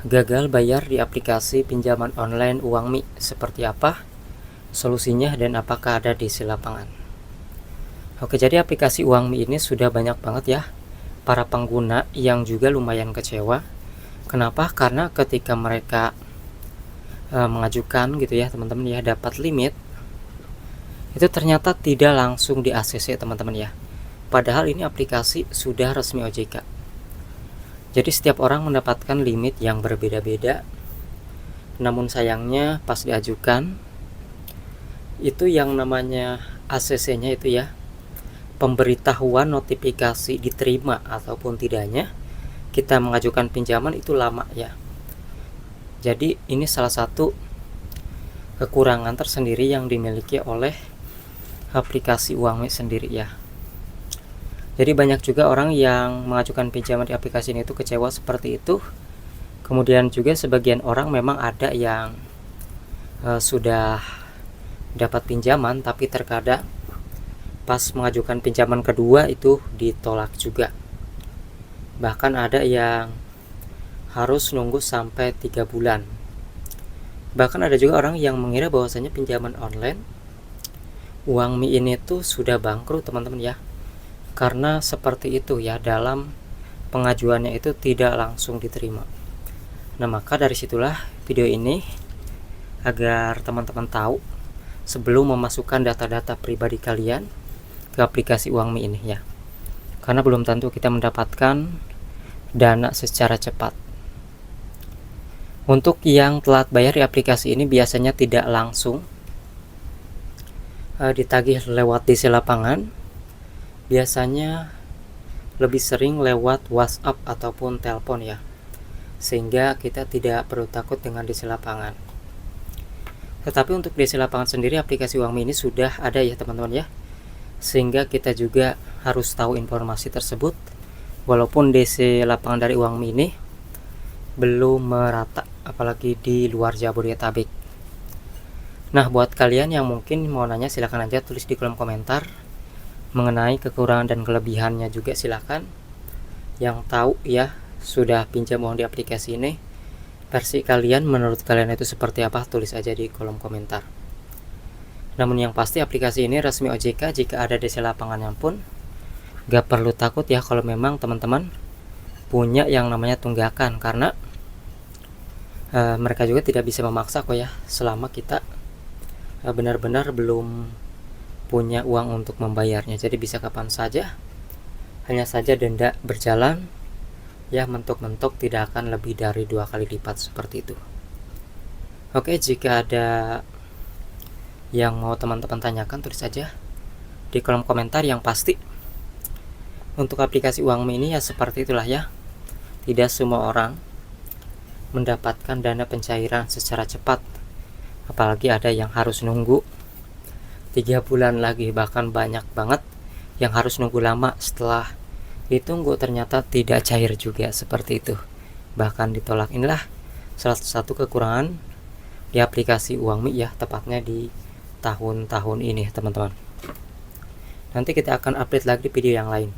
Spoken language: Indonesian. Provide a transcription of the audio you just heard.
Gagal bayar di aplikasi pinjaman online Uangmi, seperti apa solusinya dan apakah ada di lapangan? Oke, jadi aplikasi Uangmi ini sudah banyak banget ya para pengguna yang juga lumayan kecewa. Kenapa? Karena ketika mereka mengajukan gitu ya teman-teman ya, dapat limit, itu ternyata tidak langsung di ACC teman-teman ya. Padahal ini aplikasi sudah resmi OJK. Jadi setiap orang mendapatkan limit yang berbeda-beda. Namun sayangnya pas diajukan, itu yang namanya ACC-nya itu ya, pemberitahuan notifikasi diterima ataupun tidaknya kita mengajukan pinjaman itu lama ya. Jadi ini salah satu kekurangan tersendiri yang dimiliki oleh aplikasi Uangmi sendiri ya. Jadi banyak juga orang yang mengajukan pinjaman di aplikasi ini itu kecewa seperti itu. Kemudian juga sebagian orang memang ada yang sudah dapat pinjaman, tapi terkadang pas mengajukan pinjaman kedua itu ditolak juga. Bahkan ada yang harus nunggu sampai 3 bulan. Bahkan ada juga orang yang mengira bahwasanya pinjaman online Uangmi ini tuh sudah bangkrut teman-teman ya. Karena seperti itu ya, dalam pengajuannya itu tidak langsung diterima. Nah, maka dari situlah video ini agar teman-teman tahu sebelum memasukkan data-data pribadi kalian ke aplikasi Uangmi ini ya. Karena belum tentu kita mendapatkan dana secara cepat. Untuk yang telat bayar di aplikasi ini biasanya tidak langsung ditagih lewat DC lapangan. Biasanya lebih sering lewat WhatsApp ataupun telepon ya, sehingga kita tidak perlu takut dengan DC lapangan. Tetapi untuk DC lapangan sendiri, aplikasi Uangmi ini sudah ada ya teman-teman ya, sehingga kita juga harus tahu informasi tersebut. Walaupun DC lapangan dari Uangmi ini belum merata, apalagi di luar Jabodetabek. Nah, buat kalian yang mungkin mau nanya, silahkan aja tulis di kolom komentar. Mengenai kekurangan dan kelebihannya juga silakan. Yang tahu ya sudah pinjam uang di aplikasi ini, versi kalian menurut kalian itu seperti apa, tulis aja di kolom komentar. Namun yang pasti aplikasi ini resmi OJK. Jika ada DC lapangannya pun gak perlu takut ya kalau memang teman-teman punya yang namanya tunggakan, karena mereka juga tidak bisa memaksa kok ya, selama kita benar-benar belum punya uang untuk membayarnya. Jadi bisa kapan saja, hanya saja denda berjalan ya, mentok-mentok tidak akan lebih dari 2 kali lipat seperti itu. Oke, jika ada yang mau teman-teman tanyakan, tulis saja di kolom komentar. Yang pasti untuk aplikasi Uangmi ini ya seperti itulah ya, tidak semua orang mendapatkan dana pencairan secara cepat, apalagi ada yang harus nunggu 3 bulan lagi. Bahkan banyak banget yang harus nunggu lama, setelah ditunggu ternyata tidak cair juga seperti itu, bahkan ditolak. Inilah salah satu kekurangan di aplikasi Uangmi ya, tepatnya di tahun-tahun ini teman-teman. Nanti kita akan update lagi di video yang lain.